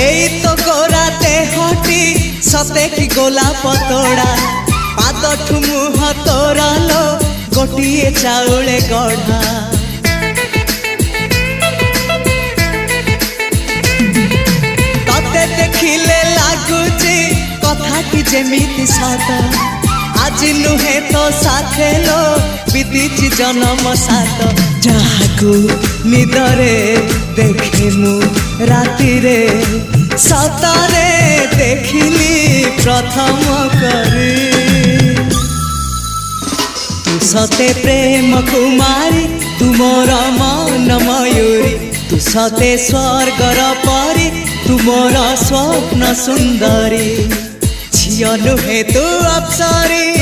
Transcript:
एई तो गोरा देहटी सते कि गोलाप तोड़ा पाद मुह तोरा लो गोटिए चाउले गढ़ा तते देखिले लागुची कथाटी जेमिति सत आज नुहे तो साथे लो बीतीची जन्म सात जहाकू निदरे देखे मु राति रे सतरे देखिली प्रथम करी तू सते प्रेम कुमारी तू मोर मन मयूरी तू सते स्वर्गर परी तू मोर स्वप्न सुंदरी झियो नुहे तू अप्सरी।